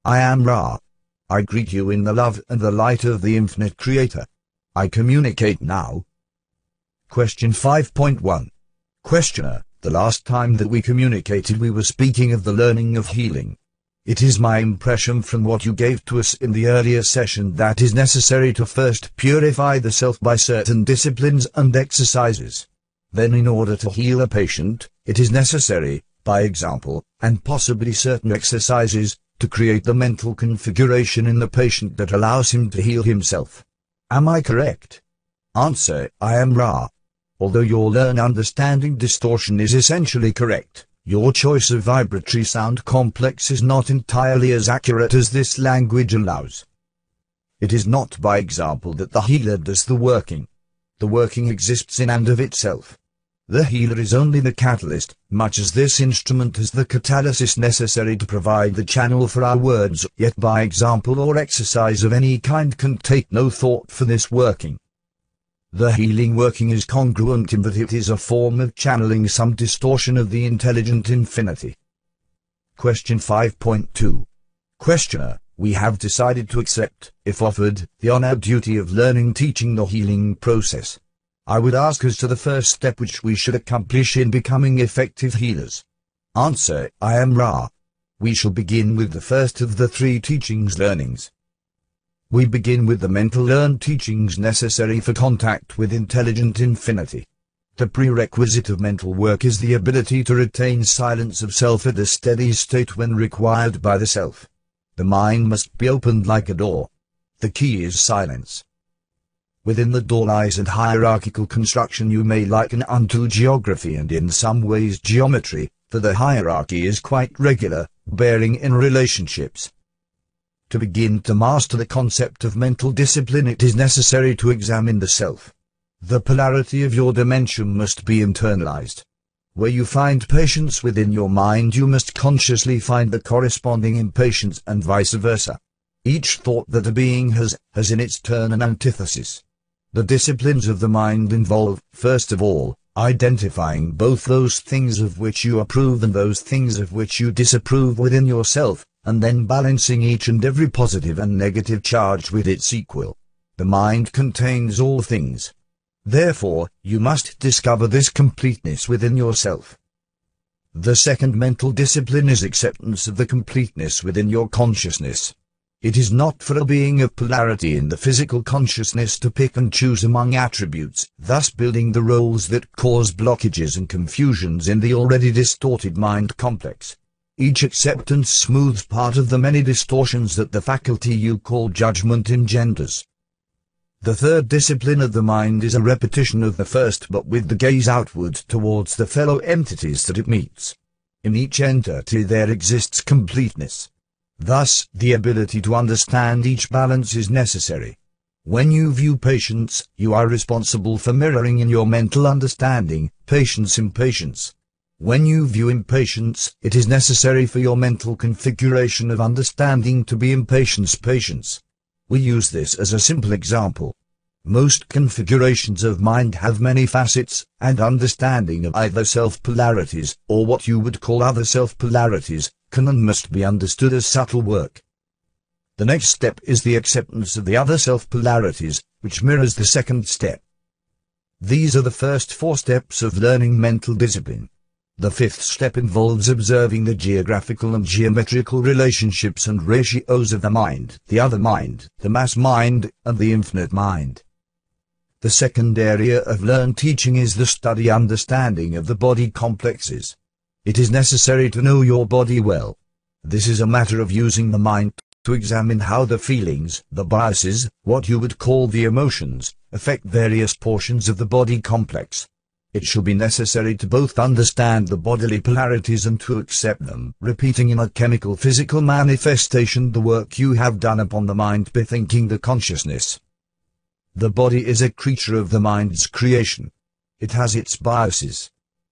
I am Ra. I greet you in the love and the light of the infinite Creator. I communicate now. Question 5.1. Questioner, the last time that we communicated we were speaking of the learning of healing. It is my impression from what you gave to us in the earlier session that it is necessary to first purify the self by certain disciplines and exercises. Then in order to heal a patient, it is necessary, by example, and possibly certain exercises, to create the mental configuration in the patient that allows him to heal himself. Am I correct? Answer, I am Ra. Although your learn understanding distortion is essentially correct, your choice of vibratory sound complex is not entirely as accurate as this language allows. It is not by example that the healer does the working. The working exists in and of itself. The healer is only the catalyst, much as this instrument is the catalysis necessary to provide the channel for our words, yet by example or exercise of any kind can take no thought for this working. The healing working is congruent in that it is a form of channeling some distortion of the intelligent infinity. Question 5.2. Questioner, we have decided to accept, if offered, the honored duty of learning teaching the healing process. I would ask as to the first step which we should accomplish in becoming effective healers. Answer, I am Ra. We shall begin with the first of the three teachings learnings. We begin with the mental learned teachings necessary for contact with intelligent infinity. The prerequisite of mental work is the ability to retain silence of self at a steady state when required by the self. The mind must be opened like a door. The key is silence. Within the door lies a hierarchical construction you may liken unto geography and in some ways geometry, for the hierarchy is quite regular, bearing in relationships. To begin to master the concept of mental discipline it is necessary to examine the self. The polarity of your dimension must be internalized. Where you find patience within your mind you must consciously find the corresponding impatience and vice versa. Each thought that a being has in its turn an antithesis. The disciplines of the mind involve, first of all, identifying both those things of which you approve and those things of which you disapprove within yourself, and then balancing each and every positive and negative charge with its equal. The mind contains all things. Therefore, you must discover this completeness within yourself. The second mental discipline is acceptance of the completeness within your consciousness. It is not for a being of polarity in the physical consciousness to pick and choose among attributes, thus building the roles that cause blockages and confusions in the already distorted mind complex. Each acceptance smooths part of the many distortions that the faculty you call judgment engenders. The third discipline of the mind is a repetition of the first but with the gaze outward towards the fellow entities that it meets. In each entity there exists completeness. Thus, the ability to understand each balance is necessary. When you view patience, you are responsible for mirroring in your mental understanding, patience impatience. When you view impatience, it is necessary for your mental configuration of understanding to be impatience patience. We use this as a simple example. Most configurations of mind have many facets, and understanding of either self-polarities, or what you would call other self-polarities, can and must be understood as subtle work. The next step is the acceptance of the other self-polarities, which mirrors the second step. These are the first 4 steps of learning mental discipline. The 5th step involves observing the geographical and geometrical relationships and ratios of the mind, the other mind, the mass mind, and the infinite mind. The second area of learned teaching is the study understanding of the body complexes. It is necessary to know your body well. This is a matter of using the mind to examine how the feelings, the biases, what you would call the emotions, affect various portions of the body complex. It shall be necessary to both understand the bodily polarities and to accept them, repeating in a chemical physical manifestation the work you have done upon the mind bethinking the consciousness. The body is a creature of the mind's creation. It has its biases.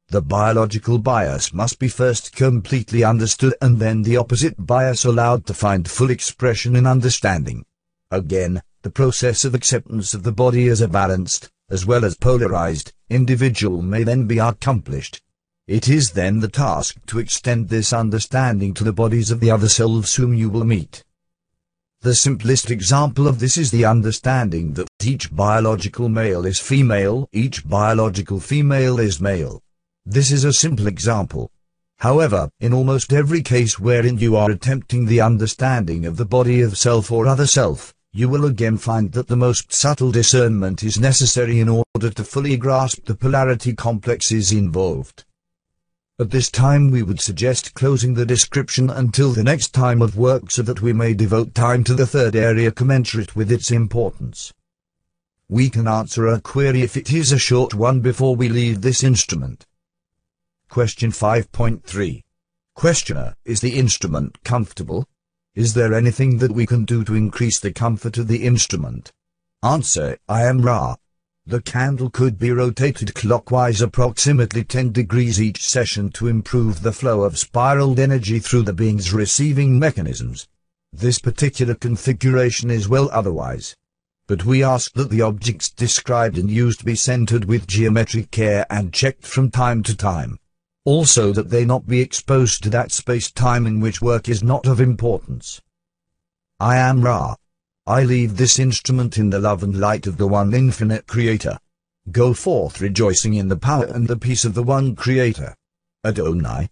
The biological bias must be first completely understood and then the opposite bias allowed to find full expression in understanding. Again, the process of acceptance of the body as a balanced, as well as polarized, individual may then be accomplished. It is then the task to extend this understanding to the bodies of the other selves whom you will meet. The simplest example of this is the understanding that each biological male is female, each biological female is male. This is a simple example. However, in almost every case wherein you are attempting the understanding of the body of self or other self, you will again find that the most subtle discernment is necessary in order to fully grasp the polarity complexes involved. At this time we would suggest closing the description until the next time of work so that we may devote time to the third area commensurate with its importance. We can answer a query if it is a short one before we leave this instrument. Question 5.3. Questioner, is the instrument comfortable? Is there anything that we can do to increase the comfort of the instrument? Answer, I am Ra. The candle could be rotated clockwise approximately 10 degrees each session to improve the flow of spiraled energy through the being's receiving mechanisms. This particular configuration is well otherwise. But we ask that the objects described and used be centered with geometric care and checked from time to time. Also that they not be exposed to that space-time in which work is not of importance. I am Ra. I leave this instrument in the love and light of the one infinite Creator. Go forth rejoicing in the power and the peace of the one Creator. Adonai.